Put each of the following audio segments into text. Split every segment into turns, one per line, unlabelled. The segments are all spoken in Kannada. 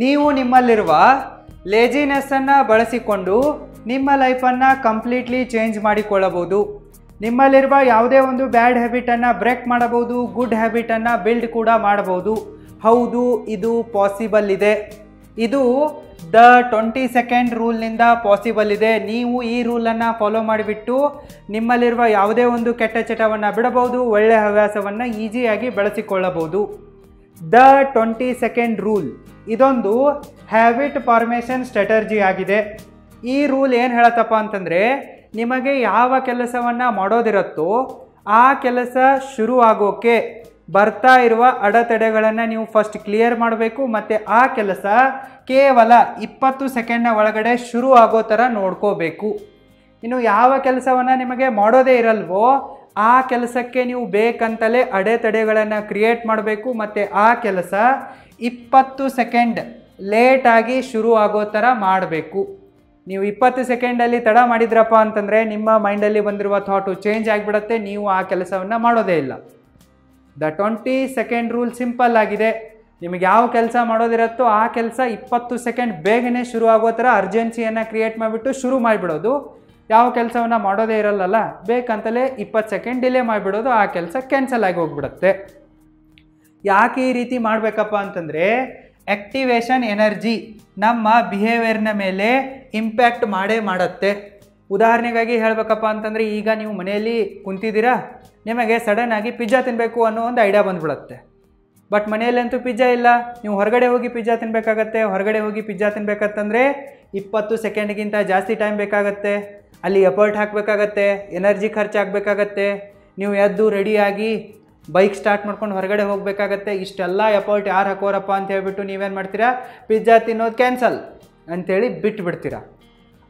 ನೀವು ನಿಮ್ಮಲ್ಲಿರುವ ಲೇಜಿನೆಸ್ಸನ್ನು ಬಳಸಿಕೊಂಡು ನಿಮ್ಮ ಲೈಫನ್ನು ಕಂಪ್ಲೀಟ್ಲಿ ಚೇಂಜ್ ಮಾಡಿಕೊಳ್ಳಬಹುದು. ನಿಮ್ಮಲ್ಲಿರುವ ಯಾವುದೇ ಒಂದು ಬ್ಯಾಡ್ ಹ್ಯಾಬಿಟನ್ನು ಬ್ರೇಕ್ ಮಾಡಬಹುದು, ಗುಡ್ ಹ್ಯಾಬಿಟನ್ನು ಬಿಲ್ಡ್ ಕೂಡ ಮಾಡಬಹುದು. ಹೌದು, ಇದು ಪಾಸಿಬಲ್ ಇದೆ. ಇದು ದ 20 ಸೆಕೆಂಡ್ ರೂಲ್ನಿಂದ ಪಾಸಿಬಲ್ ಇದೆ. ನೀವು ಈ ರೂಲನ್ನು ಫಾಲೋ ಮಾಡಿಬಿಟ್ಟು ನಿಮ್ಮಲ್ಲಿರುವ ಯಾವುದೇ ಒಂದು ಕೆಟ್ಟ ಚಟವನ್ನು ಬಿಡಬಹುದು, ಒಳ್ಳೆಯ ಹವ್ಯಾಸವನ್ನು ಈಸಿಯಾಗಿ ಬೆಳೆಸಿಕೊಳ್ಳಬಹುದು. ದ 20 ಸೆಕೆಂಡ್ ರೂಲ್ ಇದೊಂದು ಹ್ಯಾಬಿಟ್ ಫಾರ್ಮೇಷನ್ ಸ್ಟ್ರಾಟರ್ಜಿ ಆಗಿದೆ. ಈ ರೂಲ್ ಏನು ಹೇಳತ್ತಪ್ಪ ಅಂತಂದರೆ, ನಿಮಗೆ ಯಾವ ಕೆಲಸವನ್ನು ಮಾಡೋದಿರುತ್ತೋ ಆ ಕೆಲಸ ಶುರು ಆಗೋಕ್ಕೆ ಬರ್ತಾ ಇರುವ ಅಡೆತಡೆಗಳನ್ನು ನೀವು ಫಸ್ಟ್ ಕ್ಲಿಯರ್ ಮಾಡಬೇಕು ಮತ್ತು ಆ ಕೆಲಸ ಕೇವಲ 20 ಸೆಕೆಂಡ್ನ ಒಳಗಡೆ ಶುರು ಆಗೋ ಥರ ನೋಡ್ಕೋಬೇಕು. ಇನ್ನು ಯಾವ ಕೆಲಸವನ್ನು ನಿಮಗೆ ಮಾಡೋದೇ ಇರಲ್ವೋ ಆ ಕೆಲಸಕ್ಕೆ ನೀವು ಬೇಕಂತಲೇ ಅಡೆತಡೆಗಳನ್ನು ಕ್ರಿಯೇಟ್ ಮಾಡಬೇಕು ಮತ್ತು ಆ ಕೆಲಸ 20 ಸೆಕೆಂಡ್ ಲೇಟಾಗಿ ಶುರು ಆಗೋ ಥರ ಮಾಡಬೇಕು. ನೀವು 20 ಸೆಕೆಂಡಲ್ಲಿ ತಡ ಮಾಡಿದ್ರಪ್ಪ ಅಂತಂದರೆ ನಿಮ್ಮ ಮೈಂಡಲ್ಲಿ ಬಂದಿರುವ ಥಾಟು ಚೇಂಜ್ ಆಗಿಬಿಡುತ್ತೆ, ನೀವು ಆ ಕೆಲಸವನ್ನು ಮಾಡೋದೇ ಇಲ್ಲ. ದ 20 ಸೆಕೆಂಡ್ ರೂಲ್ ಸಿಂಪಲ್ ಆಗಿದೆ. ನಿಮಗೆ ಯಾವ ಕೆಲಸ ಮಾಡೋದಿರುತ್ತೋ ಆ ಕೆಲಸ 20 ಸೆಕೆಂಡ್ ಬೇಗನೆ ಶುರು ಆಗೋ ಥರ ಅರ್ಜೆನ್ಸಿಯನ್ನು ಕ್ರಿಯೇಟ್ ಮಾಡಿಬಿಟ್ಟು ಶುರು ಮಾಡಿಬಿಡೋದು. ಯಾವ ಕೆಲಸವನ್ನು ಮಾಡೋದೇ ಇರಲ್ಲಲ್ಲ, ಬೇಕಂತಲೇ 20 ಸೆಕೆಂಡ್ ಡಿಲೇ ಮಾಡಿಬಿಡೋದು, ಆ ಕೆಲಸ ಕ್ಯಾನ್ಸಲ್ ಆಗಿ ಹೋಗ್ಬಿಡುತ್ತೆ. ಯಾಕೆ ಈ ರೀತಿ ಮಾಡಬೇಕಪ್ಪ ಅಂತಂದರೆ, ಆ್ಯಕ್ಟಿವೇಶನ್ ಎನರ್ಜಿ ನಮ್ಮ ಬಿಹೇವಿಯರ್ನ ಮೇಲೆ ಇಂಪ್ಯಾಕ್ಟ್ ಮಾಡೇ ಮಾಡುತ್ತೆ. ಉದಾಹರಣೆಗಾಗಿ ಹೇಳಬೇಕಪ್ಪ ಅಂತಂದರೆ, ಈಗ ನೀವು ಮನೆಯಲ್ಲಿ ಕುಂತಿದ್ದೀರಾ, ನಿಮಗೆ ಸಡನ್ನಾಗಿ ಪಿಜ್ಜಾ ತಿನ್ನಬೇಕು ಅನ್ನೋ ಒಂದು ಐಡಿಯಾ ಬಂದ್ಬಿಡುತ್ತೆ. ಬಟ್ ಮನೆಯಲ್ಲಂತೂ ಪಿಜ್ಜಾ ಇಲ್ಲ, ನೀವು ಹೊರಗಡೆ ಹೋಗಿ ಪಿಜ್ಜಾ ತಿನ್ನಬೇಕಾಗತ್ತೆ. ಹೊರಗಡೆ ಹೋಗಿ ಪಿಜ್ಜಾ ತಿನ್ನಬೇಕಂತಂದರೆ 20 ಸೆಕೆಂಡ್ಗಿಂತ ಜಾಸ್ತಿ ಟೈಮ್ ಬೇಕಾಗತ್ತೆ. ಅಲ್ಲಿ ಎಫರ್ಟ್ ಹಾಕಬೇಕಾಗತ್ತೆ, ಎನರ್ಜಿ ಖರ್ಚಾಗಬೇಕಾಗತ್ತೆ. ನೀವು ಎದ್ದು ರೆಡಿಯಾಗಿ ಬೈಕ್ ಸ್ಟಾರ್ಟ್ ಮಾಡ್ಕೊಂಡು ಹೊರಗಡೆ ಹೋಗಬೇಕಾಗತ್ತೆ. ಇಷ್ಟೆಲ್ಲ ಎಫರ್ಟ್ ಯಾರು ಹಾಕೋರಪ್ಪ ಅಂತ ಹೇಳ್ಬಿಟ್ಟು ನೀವೇನು ಮಾಡ್ತೀರಾ, ಪಿಜ್ಜಾ ತಿನ್ನೋದು ಕ್ಯಾನ್ಸಲ್ ಅಂಥೇಳಿ ಬಿಟ್ಬಿಡ್ತೀರಾ.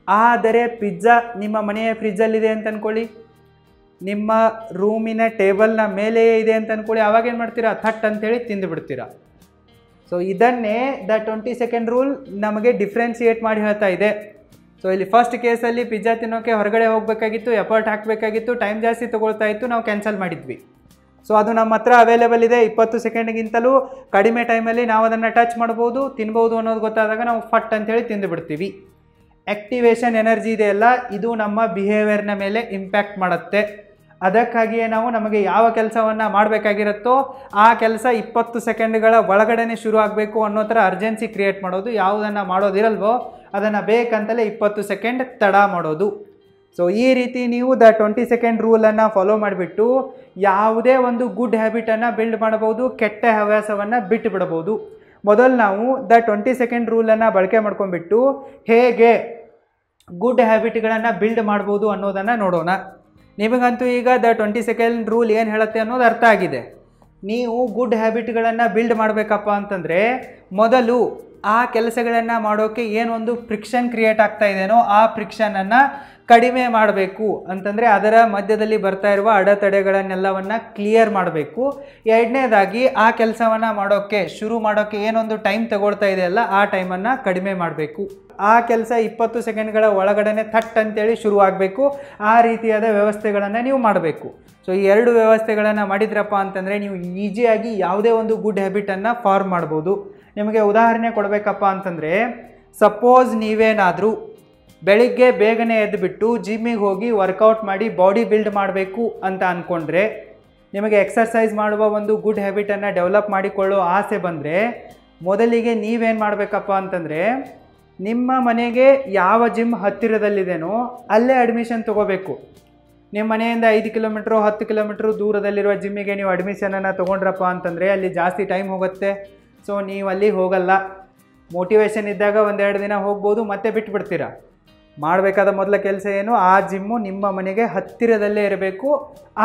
ಆದರೆ ಪಿಜ್ಜಾ ನಿಮ್ಮ ಮನೆಯ ಫ್ರಿಜ್ಜಲ್ಲಿದೆ ಅಂತ ಅಂದ್ಕೊಳ್ಳಿ, ನಿಮ್ಮ ರೂಮಿನ ಟೇಬಲ್ನ ಮೇಲೆಯೇ ಇದೆ ಅಂತ ಅಂದ್ಕೊಳ್ಳಿ, ಆವಾಗೇನು ಮಾಡ್ತೀರಾ, ಥಟ್ ಅಂಥೇಳಿ ತಿಂದುಬಿಡ್ತೀರಾ. ಸೊ ಇದನ್ನೇ ದ 20 ಸೆಕೆಂಡ್ ರೂಲ್ ನಮಗೆ ಡಿಫ್ರೆನ್ಸಿಯೇಟ್ ಮಾಡಿ ಹೇಳ್ತಾ ಇದೆ. ಸೊ ಇಲ್ಲಿ ಫಸ್ಟ್ ಕೇಸಲ್ಲಿ ಪಿಜ್ಜಾ ತಿನ್ನೋಕ್ಕೆ ಹೊರಗಡೆ ಹೋಗಬೇಕಾಗಿತ್ತು, ಎಫರ್ಟ್ ಹಾಕಬೇಕಾಗಿತ್ತು, ಟೈಮ್ ಜಾಸ್ತಿ ತೊಗೊಳ್ತಾ ಇತ್ತು, ನಾವು ಕ್ಯಾನ್ಸಲ್ ಮಾಡಿದ್ವಿ. ಸೊ ಅದು ನಮ್ಮ ಹತ್ರ ಅವೈಲೇಬಲ್ ಇದೆ. 20 ಸೆಕೆಂಡ್ಗಿಂತಲೂ ಕಡಿಮೆ ಟೈಮಲ್ಲಿ ನಾವು ಅದನ್ನು ಟಚ್ ಮಾಡ್ಬೋದು, ತಿನ್ಬೋದು ಅನ್ನೋದು ಗೊತ್ತಾದಾಗ ನಾವು ಫಟ್ ಅಂಥೇಳಿ ತಿಂದುಬಿಡ್ತೀವಿ. ಆ್ಯಕ್ಟಿವೇಶನ್ ಎನರ್ಜಿ ಇದೆಯಲ್ಲ, ಇದು ನಮ್ಮ ಬಿಹೇವಿಯರ್ನ ಮೇಲೆ ಇಂಪ್ಯಾಕ್ಟ್ ಮಾಡುತ್ತೆ. ಅದಕ್ಕಾಗಿಯೇ ನಾವು ನಮಗೆ ಯಾವ ಕೆಲಸವನ್ನು ಮಾಡಬೇಕಾಗಿರುತ್ತೋ ಆ ಕೆಲಸ 20 ಸೆಕೆಂಡ್ಗಳ ಒಳಗಡೆ ಶುರು ಆಗಬೇಕು ಅನ್ನೋ ಥರ ಅರ್ಜೆನ್ಸಿ ಕ್ರಿಯೇಟ್ ಮಾಡೋದು. ಯಾವುದನ್ನು ಮಾಡೋದಿರಲ್ವೋ ಅದನ್ನು ಬೇಕಂತಲೇ 20 ಸೆಕೆಂಡ್ ತಡ ಮಾಡೋದು. ಸೊ ಈ ರೀತಿ ನೀವು ದ 20 ಸೆಕೆಂಡ್ ರೂಲನ್ನು ಫಾಲೋ ಮಾಡಿಬಿಟ್ಟು ಯಾವುದೇ ಒಂದು ಗುಡ್ ಹ್ಯಾಬಿಟನ್ನು ಬಿಲ್ಡ್ ಮಾಡಬಹುದು, ಕೆಟ್ಟ ಹವ್ಯಾಸವನ್ನು ಬಿಟ್ಟು ಬಿಡಬಹುದು. ಮೊದಲು ನಾವು ದ 20 ಸೆಕೆಂಡ್ ರೂಲನ್ನು ಬಳಕೆ ಮಾಡ್ಕೊಂಡ್ಬಿಟ್ಟು ಹೇಗೆ ಗುಡ್ ಹ್ಯಾಬಿಟ್ಗಳನ್ನು ಬಿಲ್ಡ್ ಮಾಡ್ಬೋದು ಅನ್ನೋದನ್ನು ನೋಡೋಣ. ನಿಮಗಂತೂ ಈಗ ದ 20 ಸೆಕೆಂಡ್ ರೂಲ್ ಏನು ಹೇಳುತ್ತೆ ಅನ್ನೋದು ಅರ್ಥ ಆಗಿದೆ. ನೀವು ಗುಡ್ ಹ್ಯಾಬಿಟ್ಗಳನ್ನು ಬಿಲ್ಡ್ ಮಾಡಬೇಕಪ್ಪ ಅಂತಂದರೆ ಮೊದಲು ಆ ಕೆಲಸಗಳನ್ನು ಮಾಡೋಕ್ಕೆ ಏನೊಂದು ಫ್ರಿಕ್ಷನ್ ಕ್ರಿಯೇಟ್ ಆಗ್ತಾ ಇದೆಯೋ ಆ ಫ್ರಿಕ್ಷನನ್ನು ಕಡಿಮೆ ಮಾಡಬೇಕು. ಅಂತಂದರೆ ಅದರ ಮಧ್ಯದಲ್ಲಿ ಬರ್ತಾ ಇರುವ ಅಡೆತಡೆಗಳನ್ನೆಲ್ಲವನ್ನು ಕ್ಲಿಯರ್ ಮಾಡಬೇಕು. ಎರಡನೇದಾಗಿ ಆ ಕೆಲಸವನ್ನು ಮಾಡೋಕ್ಕೆ ಶುರು ಮಾಡೋಕ್ಕೆ ಏನೊಂದು ಟೈಮ್ ತಗೊಳ್ತಾ ಇದೆಯಲ್ಲ ಆ ಟೈಮನ್ನು ಕಡಿಮೆ ಮಾಡಬೇಕು. ಆ ಕೆಲಸ 20 ಸೆಕೆಂಡ್ಗಳ ಒಳಗಡೆ ಥಟ್ ಅಂತೇಳಿ ಶುರು ಆಗಬೇಕು. ಆ ರೀತಿಯಾದ ವ್ಯವಸ್ಥೆಗಳನ್ನು ನೀವು ಮಾಡಬೇಕು. ಸೊ ಈ ಎರಡು ವ್ಯವಸ್ಥೆಗಳನ್ನು ಮಾಡಿದ್ರಪ್ಪ ಅಂತಂದರೆ ನೀವು ಈಸಿಯಾಗಿ ಯಾವುದೇ ಒಂದು ಗುಡ್ ಹ್ಯಾಬಿಟನ್ನು ಫಾರ್ಮ್ ಮಾಡ್ಬೋದು. ನಿಮಗೆ ಉದಾಹರಣೆ ಕೊಡಬೇಕಪ್ಪ ಅಂತಂದರೆ, ಸಪೋಸ್ ನೀವೇನಾದರೂ ಬೆಳಿಗ್ಗೆ ಬೇಗನೆ ಎದ್ದುಬಿಟ್ಟು ಜಿಮ್ಮಿಗೆ ಹೋಗಿ ವರ್ಕೌಟ್ ಮಾಡಿ ಬಾಡಿ ಬಿಲ್ಡ್ ಮಾಡಬೇಕು ಅಂತ ಅಂದ್ಕೊಂಡ್ರೆ, ನಿಮಗೆ ಎಕ್ಸರ್ಸೈಸ್ ಮಾಡುವ ಒಂದು ಗುಡ್ ಹ್ಯಾಬಿಟನ್ನು ಡೆವಲಪ್ ಮಾಡಿಕೊಳ್ಳೋ ಆಸೆ ಬಂದರೆ, ಮೊದಲಿಗೆ ನೀವೇನು ಮಾಡಬೇಕಪ್ಪ ಅಂತಂದರೆ, ನಿಮ್ಮ ಮನೆಗೆ ಯಾವ ಜಿಮ್ ಹತ್ತಿರದಲ್ಲಿದೆಯೋ ಅಲ್ಲೇ ಅಡ್ಮಿಷನ್ ತೊಗೋಬೇಕು. ನಿಮ್ಮ ಮನೆಯಿಂದ 5 ಕಿಲೋಮೀಟ್ರು 10 ಕಿಲೋಮೀಟ್ರು ದೂರದಲ್ಲಿರುವ ಜಿಮ್ಮಿಗೆ ನೀವು ಅಡ್ಮಿಷನನ್ನು ತೊಗೊಂಡ್ರಪ್ಪ ಅಂತಂದರೆ ಅಲ್ಲಿ ಜಾಸ್ತಿ ಟೈಮ್ ಹೋಗುತ್ತೆ. ಸೊ ನೀವು ಅಲ್ಲಿ ಹೋಗಲ್ಲ. ಮೋಟಿವೇಶನ್ ಇದ್ದಾಗ ಒಂದೆರಡು ದಿನ ಹೋಗ್ಬೋದು, ಮತ್ತೆ ಬಿಟ್ಬಿಡ್ತೀರಾ. ಮಾಡಬೇಕಾದ ಮೊದಲ ಕೆಲಸ ಏನು, ಆ ಜಿಮ್ಮು ನಿಮ್ಮ ಮನೆಗೆ ಹತ್ತಿರದಲ್ಲೇ ಇರಬೇಕು.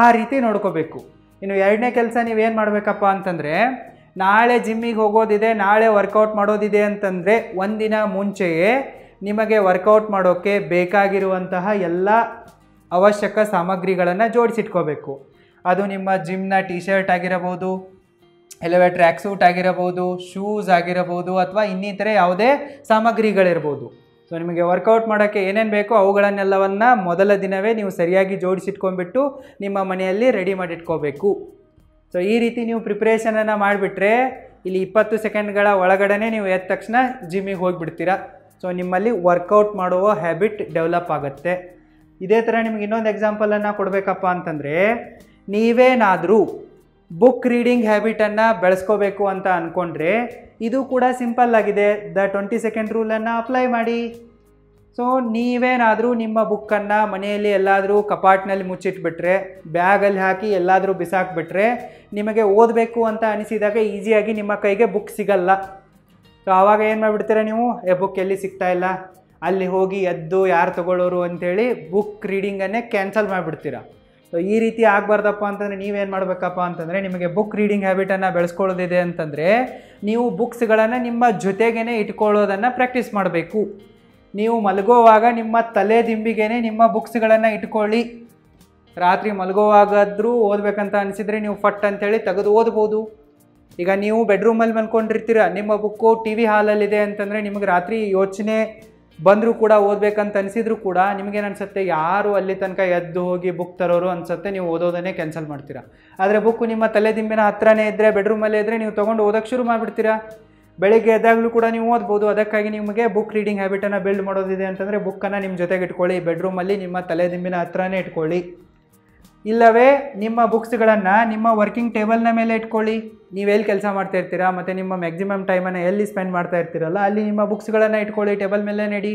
ಆ ರೀತಿ ನೋಡ್ಕೋಬೇಕು. ಇನ್ನು ಎರಡನೇ ಕೆಲಸ ನೀವೇನು ಮಾಡಬೇಕಪ್ಪ ಅಂತಂದರೆ, ನಾಳೆ ಜಿಮ್ಮಿಗೆ ಹೋಗೋದಿದೆ, ನಾಳೆ ವರ್ಕೌಟ್ ಮಾಡೋದಿದೆ ಅಂತಂದರೆ ಒಂದಿನ ಮುಂಚೆಯೇ ನಿಮಗೆ ವರ್ಕೌಟ್ ಮಾಡೋಕ್ಕೆ ಬೇಕಾಗಿರುವಂತಹ ಎಲ್ಲ ಅವಶ್ಯಕ ಸಾಮಗ್ರಿಗಳನ್ನು ಜೋಡಿಸಿಟ್ಕೋಬೇಕು. ಅದು ನಿಮ್ಮ ಜಿಮ್ನ ಟಿ ಶರ್ಟ್ ಆಗಿರಬಹುದು, ಇಲ್ಲವೇ ಟ್ರ್ಯಾಕ್ ಸೂಟ್ ಆಗಿರಬಹುದು, ಶೂಸ್ ಆಗಿರಬಹುದು, ಅಥವಾ ಇನ್ನಿತರೆ ಯಾವುದೇ ಸಾಮಗ್ರಿಗಳಿರ್ಬೋದು. ಸೊ ನಿಮಗೆ ವರ್ಕೌಟ್ ಮಾಡೋಕ್ಕೆ ಏನೇನು ಬೇಕೋ ಅವುಗಳನ್ನೆಲ್ಲವನ್ನು ಮೊದಲ ದಿನವೇ ನೀವು ಸರಿಯಾಗಿ ಜೋಡಿಸಿಟ್ಕೊಂಡ್ಬಿಟ್ಟು ನಿಮ್ಮ ಮನೆಯಲ್ಲಿ ರೆಡಿ ಮಾಡಿಟ್ಕೋಬೇಕು. ಸೊ ಈ ರೀತಿ ನೀವು ಪ್ರಿಪ್ರೇಷನನ್ನು ಮಾಡಿಬಿಟ್ರೆ ಇಲ್ಲಿ 20 ಸೆಕೆಂಡ್ಗಳ ಒಳಗಡೆ ನೀವು ಎದ್ದ ತಕ್ಷಣ ಜಿಮ್ಮಿಗೆ ಹೋಗಿಬಿಡ್ತೀರಾ. ಸೊ ನಿಮ್ಮಲ್ಲಿ ವರ್ಕೌಟ್ ಮಾಡುವ ಹ್ಯಾಬಿಟ್ ಡೆವಲಪ್ ಆಗುತ್ತೆ. ಇದೇ ಥರ ನಿಮ್ಗೆ ಇನ್ನೊಂದು ಎಕ್ಸಾಂಪಲನ್ನು ಕೊಡಬೇಕಪ್ಪ ಅಂತಂದರೆ, ನೀವೇನಾದರೂ ಬುಕ್ ರೀಡಿಂಗ್ ಹ್ಯಾಬಿಟನ್ನು ಬೆಳೆಸ್ಕೋಬೇಕು ಅಂತ ಅಂದ್ಕೊಂಡ್ರೆ ಇದು ಕೂಡ ಸಿಂಪಲ್ ಆಗಿದೆ. ದ 20 ಸೆಕೆಂಡ್ ರೂಲನ್ನು ಅಪ್ಲೈ ಮಾಡಿ. ಸೊ ನೀವೇನಾದರೂ ನಿಮ್ಮ ಬುಕ್ಕನ್ನು ಮನೆಯಲ್ಲಿ ಎಲ್ಲಾದರೂ ಕಪಾಟಿನಲ್ಲಿ ಮುಚ್ಚಿಟ್ಬಿಟ್ರೆ, ಬ್ಯಾಗಲ್ಲಿ ಹಾಕಿ ಎಲ್ಲಾದರೂ ಬಿಸಾಕ್ಬಿಟ್ರೆ, ನಿಮಗೆ ಓದಬೇಕು ಅಂತ ಅನಿಸಿದಾಗ ಈಸಿಯಾಗಿ ನಿಮ್ಮ ಕೈಗೆ ಬುಕ್ ಸಿಗಲ್ಲ. ಸೊ ಆವಾಗ ಏನು ಮಾಡಿಬಿಡ್ತೀರ ನೀವು, ಬುಕ್ ಎಲ್ಲಿ ಸಿಗ್ತಾ ಇಲ್ಲ, ಅಲ್ಲಿ ಹೋಗಿ ಎದ್ದು ಯಾರು ತಗೊಳ್ಳೋರು ಅಂಥೇಳಿ ಬುಕ್ ರೀಡಿಂಗನ್ನೇ ಕ್ಯಾನ್ಸಲ್ ಮಾಡಿಬಿಡ್ತೀರ. ಸೊ ಈ ರೀತಿ ಆಗಬಾರ್ದಪ್ಪ ಅಂತಂದರೆ ನೀವೇನು ಮಾಡಬೇಕಪ್ಪ ಅಂತಂದರೆ, ನಿಮಗೆ ಬುಕ್ ರೀಡಿಂಗ್ ಹ್ಯಾಬಿಟನ್ನು ಬೆಳೆಸ್ಕೊಳ್ಳೋದಿದೆ ಅಂತಂದರೆ ನೀವು ಬುಕ್ಸ್ಗಳನ್ನು ನಿಮ್ಮ ಜೊತೆಗೇ ಇಟ್ಕೊಳ್ಳೋದನ್ನು ಪ್ರಾಕ್ಟೀಸ್ ಮಾಡಬೇಕು. ನೀವು ಮಲಗೋವಾಗ ನಿಮ್ಮ ತಲೆ ದಿಂಬಿಗೆ ನಿಮ್ಮ ಬುಕ್ಸ್ಗಳನ್ನು ಇಟ್ಕೊಳ್ಳಿ. ರಾತ್ರಿ ಮಲಗೋವಾಗಾದರೂ ಓದಬೇಕಂತ ಅನಿಸಿದರೆ ನೀವು ಫಟ್ ಅಂಥೇಳಿ ತೆಗೆದು ಓದ್ಬೋದು. ಈಗ ನೀವು ಬೆಡ್ರೂಮಲ್ಲಿ ಮಲ್ಕೊಂಡಿರ್ತೀರ, ನಿಮ್ಮ ಬುಕ್ಕು ಟಿ ವಿ ಹಾಲಲ್ಲಿದೆ ಅಂತಂದರೆ ನಿಮಗೆ ರಾತ್ರಿ ಯೋಚನೆ ಬಂದರೂ ಕೂಡ ಓದಬೇಕಂತ ಅನಿಸಿದ್ರು ಕೂಡ ನಿಮಗೇನು ಅನಿಸುತ್ತೆ, ಯಾರು ಅಲ್ಲಿ ತನಕ ಎದ್ದು ಹೋಗಿ ಬುಕ್ ತರೋರು ಅನಿಸುತ್ತೆ, ನೀವು ಓದೋದನ್ನೇ ಕ್ಯಾನ್ಸಲ್ ಮಾಡ್ತೀರಾ. ಆದರೆ ಬುಕ್ಕು ನಿಮ್ಮ ತಲೆ ದಿಂಬಿನ ಹತ್ರನೇ ಇದ್ದರೆ, ಬೆಡ್ರೂಮಲ್ಲೇ ಇದ್ದರೆ ನೀವು ತೊಗೊಂಡು ಓದೋಕ್ಕೆ ಶುರು ಮಾಡಿಬಿಡ್ತೀರಾ. ಬೆಳಗ್ಗೆ ಎದ್ದಾಗಲೂ ಕೂಡ ನೀವು ಓದ್ಬೋದು. ಅದಕ್ಕಾಗಿ ನಿಮಗೆ ಬುಕ್ ರೀಡಿಂಗ್ ಹ್ಯಾಬಿಟನ್ನು ಬಿಲ್ಡ್ ಮಾಡೋದಿದೆ ಅಂತಂದರೆ ಬುಕ್ಕನ್ನು ನಿಮ್ಮ ಜೊತೆಗೆ ಇಟ್ಕೊಳ್ಳಿ, ಬೆಡ್ರೂಮಲ್ಲಿ ನಿಮ್ಮ ತಲೆ ದಿಂಬಿನ ಹತ್ರನೇ ಇಟ್ಕೊಳ್ಳಿ. ಇಲ್ಲವೇ ನಿಮ್ಮ ಬುಕ್ಸ್ಗಳನ್ನು ನಿಮ್ಮ ವರ್ಕಿಂಗ್ ಟೇಬಲ್ನ ಮೇಲೆ ಇಟ್ಕೊಳ್ಳಿ. ನೀವೆಲ್ಲಿ ಕೆಲಸ ಮಾಡ್ತಾ ಇರ್ತೀರಾ ಮತ್ತು ನಿಮ್ಮ ಮ್ಯಾಕ್ಸಿಮಮ್ ಟೈಮನ್ನು ಎಲ್ಲಿ ಸ್ಪೆಂಡ್ ಮಾಡ್ತಾ ಇರ್ತೀರಲ್ಲ ಅಲ್ಲಿ ನಿಮ್ಮ ಬುಕ್ಸ್ಗಳನ್ನು ಇಟ್ಕೊಳ್ಳಿ, ಟೇಬಲ್ ಮೇಲೆ ನಡಿ.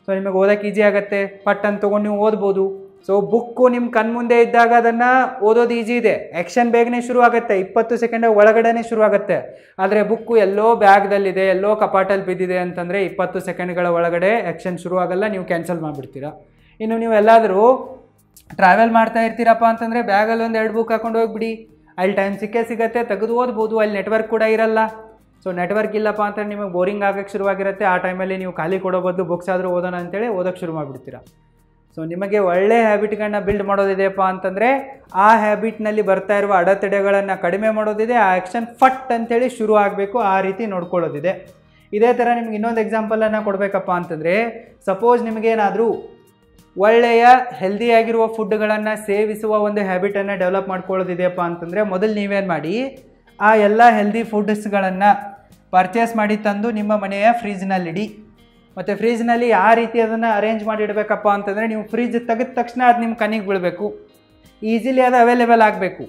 ಸೊ ನಿಮಗೆ ಓದೋಕ್ಕೆ ಈಸಿ ಆಗುತ್ತೆ, ಪಟ್ ಅಂತ ತೊಗೊಂಡು ನೀವು ಓದ್ಬೋದು. ಸೊ ಬುಕ್ಕು ನಿಮ್ಮ ಕಣ್ಮುಂದೆ ಇದ್ದಾಗ ಅದನ್ನು ಓದೋದು ಈಸಿ ಇದೆ, ಆ್ಯಕ್ಷನ್ ಬೇಗನೆ ಶುರು ಆಗುತ್ತೆ, 20 ಸೆಕೆಂಡ್ ಒಳಗಡೆ ಶುರು ಆಗುತ್ತೆ. ಆದರೆ ಬುಕ್ಕು ಎಲ್ಲೋ ಬ್ಯಾಗ್ದಲ್ಲಿದೆ, ಎಲ್ಲೋ ಕಪಾಟಲ್ಲಿ ಬಿದ್ದಿದೆ ಅಂತಂದರೆ 20 ಸೆಕೆಂಡ್ಗಳ ಒಳಗಡೆ ಆ್ಯಕ್ಷನ್ ಶುರು ಆಗಲ್ಲ, ನೀವು ಕ್ಯಾನ್ಸಲ್ ಮಾಡಿಬಿಡ್ತೀರಾ. ಇನ್ನು ನೀವು ಎಲ್ಲಾದರೂ ಟ್ರಾವೆಲ್ ಮಾಡ್ತಾ ಇರ್ತೀರಪ್ಪ ಅಂತಂದರೆ ಬ್ಯಾಗಲ್ಲಿ ಒಂದು 2 ಬುಕ್ ಹಾಕೊಂಡು ಹೋಗ್ಬಿಡಿ, ಅಲ್ಲಿ ಟೈಮ್ ಸಿಗುತ್ತೆ, ತೆಗೆದು ಓದ್ಬೋದು. ಅಲ್ಲಿ ನೆಟ್ವರ್ಕ್ ಕೂಡ ಇರಲ್ಲ. ಸೊ ನೆಟ್ವರ್ಕ್ ಇಲ್ಲಪ್ಪ ಅಂತಂದ್ರೆ ನಿಮಗೆ ಬೋರಿಂಗ್ ಆಗೋಕ್ಕೆ ಶುರುವಾಗಿರುತ್ತೆ. ಆ ಟೈಮಲ್ಲಿ ನೀವು ಖಾಲಿ ಕೊಡೋ ಬದಲು ಬುಕ್ಸ್ ಆದರೂ ಓದೋಣ ಅಂತೇಳಿ ಓದೋಕ್ಕೆ ಶುರು ಮಾಡಿಬಿಡ್ತೀರಾ. ಸೊ ನಿಮಗೆ ಒಳ್ಳೆ ಹ್ಯಾಬಿಟ್ಗಳನ್ನ ಬಿಲ್ಡ್ ಮಾಡೋದಿದೆಯಪ್ಪ ಅಂತಂದರೆ ಆ ಹ್ಯಾಬಿಟ್ನಲ್ಲಿ ಬರ್ತಾ ಇರುವ ಅಡೆತಡೆಗಳನ್ನು ಕಡಿಮೆ ಮಾಡೋದಿದೆ, ಆ ಆ್ಯಕ್ಷನ್ ಫಟ್ ಅಂಥೇಳಿ ಶುರು ಆಗಬೇಕು, ಆ ರೀತಿ ನೋಡ್ಕೊಳ್ಳೋದಿದೆ. ಇದೇ ಥರ ನಿಮ್ಗೆ ಇನ್ನೊಂದು ಎಕ್ಸಾಂಪಲನ್ನು ಕೊಡಬೇಕಪ್ಪ ಅಂತಂದರೆ, ಸಪೋಸ್ ನಿಮಗೇನಾದರೂ ಒಳ್ಳೆಯ ಹೆಲ್ದಿಯಾಗಿರುವ ಫುಡ್ಗಳನ್ನು ಸೇವಿಸುವ ಒಂದು ಹ್ಯಾಬಿಟನ್ನು ಡೆವಲಪ್ ಮಾಡ್ಕೊಳ್ಳೋದಿದೆಯಪ್ಪ ಅಂತಂದರೆ ಮೊದಲು ನೀವೇನು ಮಾಡಿ, ಆ ಎಲ್ಲ ಹೆಲ್ದಿ ಫುಡ್ಸ್ಗಳನ್ನು ಪರ್ಚೇಸ್ ಮಾಡಿ ತಂದು ನಿಮ್ಮ ಮನೆಯ ಫ್ರಿಜ್ನಲ್ಲಿಡಿ. ಮತ್ತು ಫ್ರಿಜ್ನಲ್ಲಿ ಯಾವ ರೀತಿ ಅದನ್ನು ಅರೇಂಜ್ ಮಾಡಿ ಇಡಬೇಕಪ್ಪ ಅಂತಂದರೆ, ನೀವು ಫ್ರಿಜ್ ತೆಗೆದ ತಕ್ಷಣ ಅದು ನಿಮ್ಮ ಕಣ್ಣಿಗೆ ಬೀಳಬೇಕು, ಈಸಿಲಿ ಅದು ಅವೈಲೇಬಲ್ ಆಗಬೇಕು.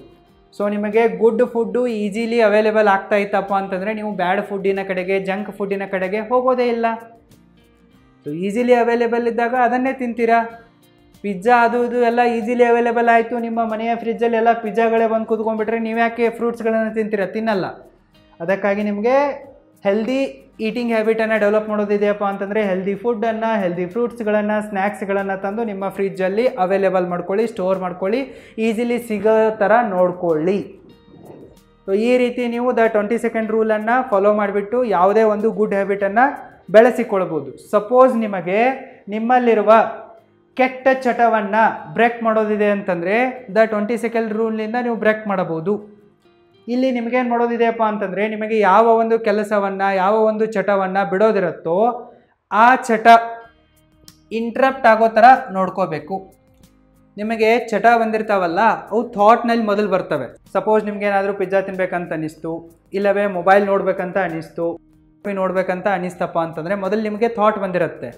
ಸೊ ನಿಮಗೆ ಗುಡ್ ಫುಡ್ಡು ಈಸಿಲಿ ಅವೈಲೇಬಲ್ ಆಗ್ತಾ ಇತ್ತಪ್ಪ ಅಂತಂದರೆ ನೀವು ಬ್ಯಾಡ್ ಫುಡ್ಡಿನ ಕಡೆಗೆ, ಜಂಕ್ ಫುಡ್ಡಿನ ಕಡೆಗೆ ಹೋಗೋದೇ ಇಲ್ಲ. ಸೊ ಈಸಿಲಿ ಅವೈಲೇಬಲ್ ಇದ್ದಾಗ ಅದನ್ನೇ ತಿಂತೀರಾ. ಪಿಜ್ಜಾ ಅದು ಇದು ಎಲ್ಲ ಈಸಿಲಿ ಅವೈಲೇಬಲ್ ಆಯಿತು, ನಿಮ್ಮ ಮನೆಯ ಫ್ರಿಜ್ಜಲ್ಲಿ ಎಲ್ಲ ಪಿಜ್ಜಾಗಳೇ ಬಂದು ಕೂತ್ಕೊಂಡ್ಬಿಟ್ರೆ ನೀವು ಯಾಕೆ ಫ್ರೂಟ್ಸ್ಗಳನ್ನು ತಿಂತೀರಾ? ತಿನ್ನಲ್ಲ. ಅದಕ್ಕಾಗಿ ನಿಮಗೆ ಹೆಲ್ದಿ ಈಟಿಂಗ್ ಹ್ಯಾಬಿಟನ್ನು ಡೆವಲಪ್ ಮಾಡೋದಿದೆಯಪ್ಪ ಅಂತಂದರೆ ಹೆಲ್ದಿ ಫುಡ್ಡನ್ನು, ಹೆಲ್ದಿ ಫ್ರೂಟ್ಸ್ಗಳನ್ನು, ಸ್ನ್ಯಾಕ್ಸ್ಗಳನ್ನು ತಂದು ನಿಮ್ಮ ಫ್ರಿಜ್ಜಲ್ಲಿ ಅವೈಲೇಬಲ್ ಮಾಡ್ಕೊಳ್ಳಿ, ಸ್ಟೋರ್ ಮಾಡ್ಕೊಳ್ಳಿ, ಈಸಿಲಿ ಸಿಗೋ ಥರ ನೋಡ್ಕೊಳ್ಳಿ. ಸೊ ಈ ರೀತಿ ನೀವು ದ 20 ಸೆಕೆಂಡ್ ರೂಲನ್ನು ಫಾಲೋ ಮಾಡಿಬಿಟ್ಟು ಯಾವುದೇ ಒಂದು ಗುಡ್ ಹ್ಯಾಬಿಟನ್ನು ಬೆಳೆಸಿಕೊಳ್ಬೋದು. ಸಪೋಸ್ ನಿಮಗೆ ನಿಮ್ಮಲ್ಲಿರುವ ಕೆಟ್ಟ ಚಟವನ್ನು ಬ್ರೇಕ್ ಮಾಡೋದಿದೆ ಅಂತಂದರೆ ದ 20 ಸೆಕೆಂಡ್ ರೂಲ್ನಿಂದ ನೀವು ಬ್ರೇಕ್ ಮಾಡಬಹುದು. ಇಲ್ಲಿ ನಿಮಗೇನು ಮಾಡೋದಿದೆಯಪ್ಪ ಅಂತಂದರೆ, ನಿಮಗೆ ಯಾವ ಒಂದು ಕೆಲಸವನ್ನು, ಯಾವ ಒಂದು ಚಟವನ್ನು ಬಿಡೋದಿರುತ್ತೋ ಆ ಚಟ ಇಂಟ್ರಪ್ಟ್ ಆಗೋ ಥರ ನೋಡ್ಕೋಬೇಕು. ನಿಮಗೆ ಚಟ ಬಂದಿರ್ತಾವಲ್ಲ, ಅವು ಥಾಟ್ನಲ್ಲಿ ಮೊದಲು ಬರ್ತವೆ. ಸಪೋಸ್ ನಿಮ್ಗೇನಾದರೂ ಪಿಜ್ಜಾ ತಿನ್ಬೇಕಂತ ಅನ್ನಿಸ್ತು, ಇಲ್ಲವೇ ಮೊಬೈಲ್ ನೋಡ್ಬೇಕಂತ ಅನ್ನಿಸ್ತು, ನೋಡ್ಬೇಕಂತ ಅನ್ನಿಸ್ತಪ್ಪ ಅಂತಂದರೆ ಮೊದಲು ನಿಮಗೆ ಥಾಟ್ ಬಂದಿರುತ್ತೆ.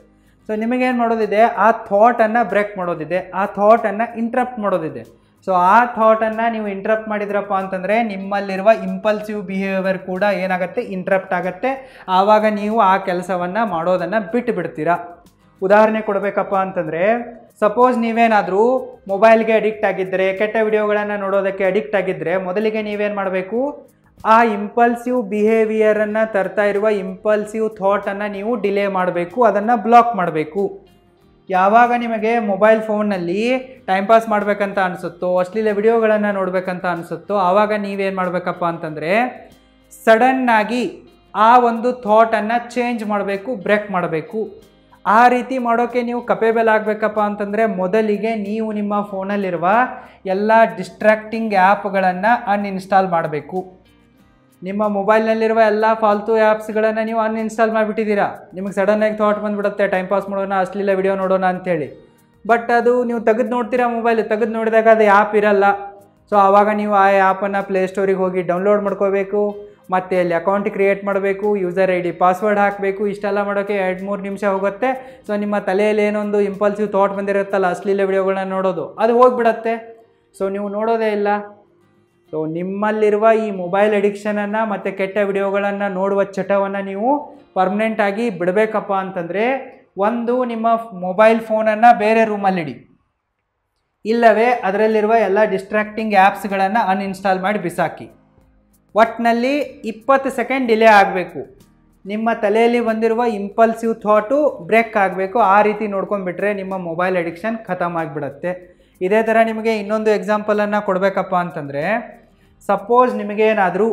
ಸೊ ನಿಮಗೇನು ಮಾಡೋದಿದೆ, ಆ ಥಾಟನ್ನು ಬ್ರೇಕ್ ಮಾಡೋದಿದೆ, ಆ ಥಾಟನ್ನು ಇಂಟ್ರಪ್ಟ್ ಮಾಡೋದಿದೆ. ಸೊ ಆ ಥಾಟನ್ನು ನೀವು ಇಂಟ್ರಪ್ಟ್ ಮಾಡಿದ್ರಪ್ಪ ಅಂತಂದರೆ ನಿಮ್ಮಲ್ಲಿರುವ ಇಂಪಲ್ಸಿವ್ ಬಿಹೇವಿಯರ್ ಕೂಡ ಏನಾಗುತ್ತೆ, ಇಂಟ್ರಪ್ಟ್ ಆಗುತ್ತೆ. ಆವಾಗ ನೀವು ಆ ಕೆಲಸವನ್ನು ಮಾಡೋದನ್ನು ಬಿಟ್ಟು ಬಿಡ್ತೀರಾ. ಉದಾಹರಣೆ ಕೊಡಬೇಕಪ್ಪ ಅಂತಂದರೆ, ಸಪೋಸ್ ನೀವೇನಾದರೂ ಮೊಬೈಲ್ಗೆ ಅಡಿಕ್ಟ್ ಆಗಿದ್ದರೆ, ಕೆಟ್ಟ ವಿಡಿಯೋಗಳನ್ನು ನೋಡೋದಕ್ಕೆ ಅಡಿಕ್ಟ್ ಆಗಿದ್ದರೆ ಮೊದಲಿಗೆ ನೀವೇನು ಮಾಡಬೇಕು, ಆ ಇಂಪಲ್ಸಿವ್ ಬಿಹೇವಿಯರನ್ನು ತರ್ತಾ ಇರುವ ಇಂಪಲ್ಸಿವ್ ಥಾಟನ್ನು ನೀವು ಡಿಲೇ ಮಾಡಬೇಕು, ಅದನ್ನು ಬ್ಲಾಕ್ ಮಾಡಬೇಕು. ಯಾವಾಗ ನಿಮಗೆ ಮೊಬೈಲ್ ಫೋನ್ನಲ್ಲಿ ಟೈಮ್ ಪಾಸ್ ಮಾಡಬೇಕಂತ ಅನಿಸುತ್ತೋ, ಅಶ್ಲೀಲ ವಿಡಿಯೋಗಳನ್ನು ನೋಡಬೇಕಂತ ಅನಿಸುತ್ತೋ, ಆವಾಗ ನೀವೇನು ಮಾಡಬೇಕಪ್ಪ ಅಂತಂದರೆ ಸಡನ್ನಾಗಿ ಆ ಒಂದು ಥಾಟನ್ನು ಚೇಂಜ್ ಮಾಡಬೇಕು, ಬ್ರೇಕ್ ಮಾಡಬೇಕು. ಆ ರೀತಿ ಮಾಡೋಕ್ಕೆ ನೀವು ಕಪೇಬಲ್ ಆಗಬೇಕಪ್ಪ ಅಂತಂದರೆ ಮೊದಲಿಗೆ ನೀವು ನಿಮ್ಮ ಫೋನಲ್ಲಿರುವ ಎಲ್ಲ ಡಿಸ್ಟ್ರಾಕ್ಟಿಂಗ್ ಆ್ಯಪ್ಗಳನ್ನು ಅನ್ಇನ್ಸ್ಟಾಲ್ ಮಾಡಬೇಕು. ನಿಮ್ಮ ಮೊಬೈಲ್ನಲ್ಲಿರುವ ಎಲ್ಲ ಫಾಲ್ತು ಆ್ಯಪ್ಸ್ಗಳನ್ನು ನೀವು ಅನ್ಇನ್ಸ್ಟಾಲ್ ಮಾಡಿಬಿಟ್ಟಿದ್ದೀರಾ. ನಿಮಗೆ ಸಡನ್ನಾಗಿ ಥಾಟ್ ಬಂದುಬಿಡುತ್ತೆ, ಟೈಮ್ ಪಾಸ್ ಮಾಡೋಣ, ಅಶ್ಲೀಲ ವಿಡಿಯೋ ನೋಡೋಣ ಅಂಥೇಳಿ. ಬಟ್ ಅದು ನೀವು ತೆಗೆದು ನೋಡ್ತೀರಾ, ಮೊಬೈಲ್ ತೆಗೆದು ನೋಡಿದಾಗ ಅದು ಆ್ಯಪ್ ಇರಲ್ಲ. ಸೊ ಆವಾಗ ನೀವು ಆ ಆ್ಯಪನ್ನು ಪ್ಲೇಸ್ಟೋರಿಗೆ ಹೋಗಿ ಡೌನ್ಲೋಡ್ ಮಾಡ್ಕೋಬೇಕು. ಮತ್ತು ಅಲ್ಲಿ ಅಕೌಂಟ್ ಕ್ರಿಯೇಟ್ ಮಾಡಬೇಕು, ಯೂಸರ್ ಐ ಡಿ ಪಾಸ್ವರ್ಡ್ ಹಾಕಬೇಕು. ಇಷ್ಟೆಲ್ಲ ಮಾಡೋಕ್ಕೆ 2-3 ನಿಮಿಷ ಹೋಗುತ್ತೆ. ಸೊ ನಿಮ್ಮ ತಲೆಯಲ್ಲಿ ಏನೊಂದು ಇಂಪಲ್ಸಿವ್ ಥಾಟ್ ಬಂದಿರುತ್ತಲ್ಲ ಅಶ್ಲೀಲ ವಿಡಿಯೋಗಳನ್ನ ನೋಡೋದು, ಅದು ಹೋಗಿಬಿಡತ್ತೆ. ಸೊ ನೀವು ನೋಡೋದೇ ಇಲ್ಲ. ಸೊ ನಿಮ್ಮಲ್ಲಿರುವ ಈ ಮೊಬೈಲ್ ಅಡಿಕ್ಷನನ್ನು ಮತ್ತು ಕೆಟ್ಟ ವಿಡಿಯೋಗಳನ್ನು ನೋಡುವ ಚಟವನ್ನು ನೀವು ಪರ್ಮನೆಂಟಾಗಿ ಬಿಡಬೇಕಪ್ಪ ಅಂತಂದರೆ, ಒಂದು ನಿಮ್ಮ ಮೊಬೈಲ್ ಫೋನನ್ನು ಬೇರೆ ರೂಮಲ್ಲಿಡಿ, ಇಲ್ಲವೇ ಅದರಲ್ಲಿರುವ ಎಲ್ಲ ಡಿಸ್ಟ್ರಾಕ್ಟಿಂಗ್ ಆ್ಯಪ್ಸ್ಗಳನ್ನು ಅನ್ಇನ್ಸ್ಟಾಲ್ ಮಾಡಿ ಬಿಸಾಕಿ. ಒಟ್ಟಿನಲ್ಲಿ 20 ಸೆಕೆಂಡ್ ಡಿಲೇ ಆಗಬೇಕು. ನಿಮ್ಮ ತಲೆಯಲ್ಲಿ ಬಂದಿರುವ ಇಂಪಲ್ಸಿವ್ ಥಾಟು ಬ್ರೇಕ್ ಆಗಬೇಕು. ಆ ರೀತಿ ನೋಡ್ಕೊಂಡ್ಬಿಟ್ರೆ ನಿಮ್ಮ ಮೊಬೈಲ್ ಅಡಿಕ್ಷನ್ ಖತಮ್ ಆಗಿಬಿಡತ್ತೆ. ಇದೇ ಥರ ನಿಮಗೆ ಇನ್ನೊಂದು ಎಕ್ಸಾಂಪಲನ್ನು ಕೊಡಬೇಕಪ್ಪ ಅಂತಂದರೆ, ಸಪೋಸ್ ನಿಮಗೇನಾದರೂ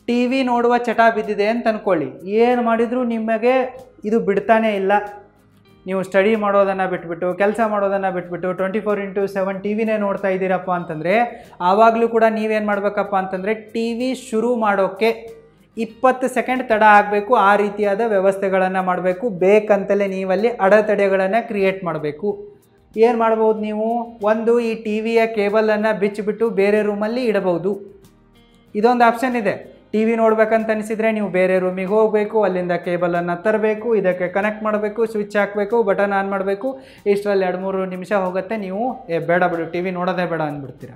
ಟಿ ವಿ ನೋಡುವ ಚಟ ಬಿದ್ದಿದೆ ಅಂತ ಅಂದ್ಕೊಳ್ಳಿ. ಏನು ಮಾಡಿದರೂ ನಿಮಗೆ ಇದು ಬಿಡ್ತಾನೇ ಇಲ್ಲ. ನೀವು ಸ್ಟಡಿ ಮಾಡೋದನ್ನು ಬಿಟ್ಬಿಟ್ಟು, ಕೆಲಸ ಮಾಡೋದನ್ನು ಬಿಟ್ಬಿಟ್ಟು 24/7 ಟಿ ವಿನೇ ನೋಡ್ತಾ ಇದ್ದೀರಪ್ಪ ಅಂತಂದರೆ, ಆವಾಗಲೂ ಕೂಡ ನೀವೇನು ಮಾಡಬೇಕಪ್ಪ ಅಂತಂದರೆ, ಟಿ ವಿ ಶುರು ಮಾಡೋಕ್ಕೆ 20 ಸೆಕೆಂಡ್ ತಡ ಆಗಬೇಕು. ಆ ರೀತಿಯಾದ ವ್ಯವಸ್ಥೆಗಳನ್ನು ಮಾಡಬೇಕು. ಬೇಕಂತಲೇ ನೀವಲ್ಲಿ ಅಡೆತಡೆಗಳನ್ನು ಕ್ರಿಯೇಟ್ ಮಾಡಬೇಕು. ಏನು ಮಾಡ್ಬೋದು ನೀವು, ಒಂದು ಈ ಟಿ ವಿಯ ಕೇಬಲನ್ನು ಬಿಚ್ಚಿಬಿಟ್ಟು ಬೇರೆ ರೂಮಲ್ಲಿ ಇಡಬಹುದು. ಇದೊಂದು ಆಪ್ಷನ್ ಇದೆ. ಟಿ ವಿ ನೋಡ್ಬೇಕಂತ ಅನಿಸಿದರೆ ನೀವು ಬೇರೆ ರೂಮಿಗೆ ಹೋಗಬೇಕು, ಅಲ್ಲಿಂದ ಕೇಬಲನ್ನು ತರಬೇಕು, ಇದಕ್ಕೆ ಕನೆಕ್ಟ್ ಮಾಡಬೇಕು, ಸ್ವಿಚ್ ಹಾಕಬೇಕು, ಬಟನ್ ಆನ್ ಮಾಡಬೇಕು. ಇಷ್ಟರಲ್ಲಿ 2-3 ನಿಮಿಷ ಹೋಗುತ್ತೆ. ನೀವು ಬೇಡ ಬಿಡು ಟಿ ವಿ ನೋಡೋದೇ ಬೇಡ ಅಂದ್ಬಿಡ್ತೀರ.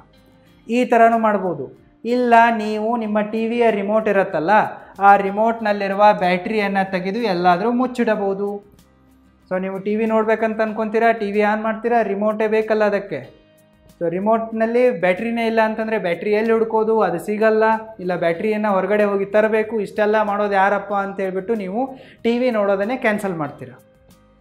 ಈ ಥರನೂ ಮಾಡ್ಬೋದು. ಇಲ್ಲ, ನೀವು ನಿಮ್ಮ ಟಿ ವಿಯ ರಿಮೋಟ್ ಇರುತ್ತಲ್ಲ, ಆ ರಿಮೋಟ್ನಲ್ಲಿರುವ ಬ್ಯಾಟ್ರಿಯನ್ನು ತೆಗೆದು ಎಲ್ಲಾದರೂ ಮುಚ್ಚಿಡಬಹುದು. ಸೊ ನೀವು ಟಿ ವಿ ನೋಡ್ಬೇಕಂತ ಅನ್ಕೊತೀರಾ, ಟಿ ವಿ ಆನ್ ಮಾಡ್ತೀರಾ, ರಿಮೋಟೇ ಬೇಕಲ್ಲ ಅದಕ್ಕೆ. ಸೊ ರಿಮೋಟ್ನಲ್ಲಿ ಬ್ಯಾಟ್ರಿನೇ ಇಲ್ಲ ಅಂತಂದರೆ ಬ್ಯಾಟ್ರಿ ಎಲ್ಲಿ ಹುಡ್ಕೋದು, ಅದು ಸಿಗಲ್ಲ. ಇಲ್ಲ ಬ್ಯಾಟ್ರಿಯನ್ನು ಹೊರಗಡೆ ಹೋಗಿ ತರಬೇಕು. ಇಷ್ಟೆಲ್ಲ ಮಾಡೋದು ಯಾರಪ್ಪ ಅಂತ ಹೇಳ್ಬಿಟ್ಟು ನೀವು ಟಿ ವಿ ನೋಡೋದನ್ನೇ ಕ್ಯಾನ್ಸಲ್ ಮಾಡ್ತೀರಾ.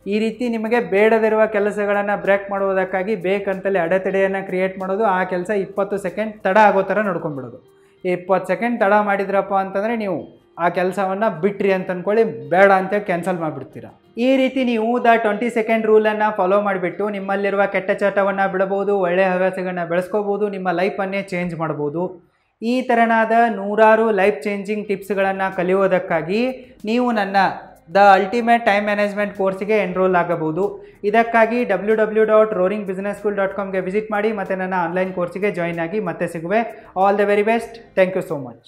ಈ ರೀತಿ ನಿಮಗೆ ಬೇಡದಿರುವ ಕೆಲಸಗಳನ್ನು ಬ್ರೇಕ್ ಮಾಡುವುದಕ್ಕಾಗಿ ಬೇಕಂತಲೇ ಅಡೆತಡೆಯನ್ನು ಕ್ರಿಯೇಟ್ ಮಾಡೋದು. ಆ ಕೆಲಸ 20 ಸೆಕೆಂಡ್ ತಡ ಆಗೋ ಥರ ನೋಡ್ಕೊಂಡ್ಬಿಡೋದು. 20 ಸೆಕೆಂಡ್ ತಡ ಮಾಡಿದ್ರಪ್ಪ ಅಂತಂದರೆ ನೀವು ಆ ಕೆಲಸವನ್ನು ಬಿಟ್ರಿ ಅಂತ ಅಂದ್ಕೊಳ್ಳಿ, ಬೇಡ ಅಂತ ಕ್ಯಾನ್ಸಲ್ ಮಾಡಿಬಿಡ್ತೀರ. ಈ ರೀತಿ ನೀವು 20 ಸೆಕೆಂಡ್ ರೂಲನ್ನು ಫಾಲೋ ಮಾಡಿಬಿಟ್ಟು ನಿಮ್ಮಲ್ಲಿರುವ ಕೆಟ್ಟ ಚಟವನ್ನು ಬಿಡಬಹುದು, ಒಳ್ಳೆಯ ಹವ್ಯಾಸಗಳನ್ನ ಬೆಳೆಸ್ಕೋಬೋದು, ನಿಮ್ಮ ಲೈಫನ್ನೇ ಚೇಂಜ್ ಮಾಡ್ಬೋದು. ಈ ಥರನಾದ 100 ಲೈಫ್ ಚೇಂಜಿಂಗ್ ಟಿಪ್ಸ್ಗಳನ್ನು ಕಲಿಯೋದಕ್ಕಾಗಿ ನೀವು ನನ್ನ ದ ಅಲ್ಟಿಮೇಟ್ ಟೈಮ್ ಮ್ಯಾನೇಜ್ಮೆಂಟ್ ಕೋರ್ಸಿಗೆ ಎನ್ರೋಲ್ ಆಗಬಹುದು. ಇದಕ್ಕಾಗಿ www.roaringbusinessschool.com ವಿಸಿಟ್ ಮಾಡಿ ಮತ್ತು ನನ್ನ ಆನ್ಲೈನ್ ಕೋರ್ಸಿಗೆ ಜಾಯಿನ್ ಆಗಿ ಮತ್ತೆ ಸಿಗುವೆ. All the very best. Thank you so much.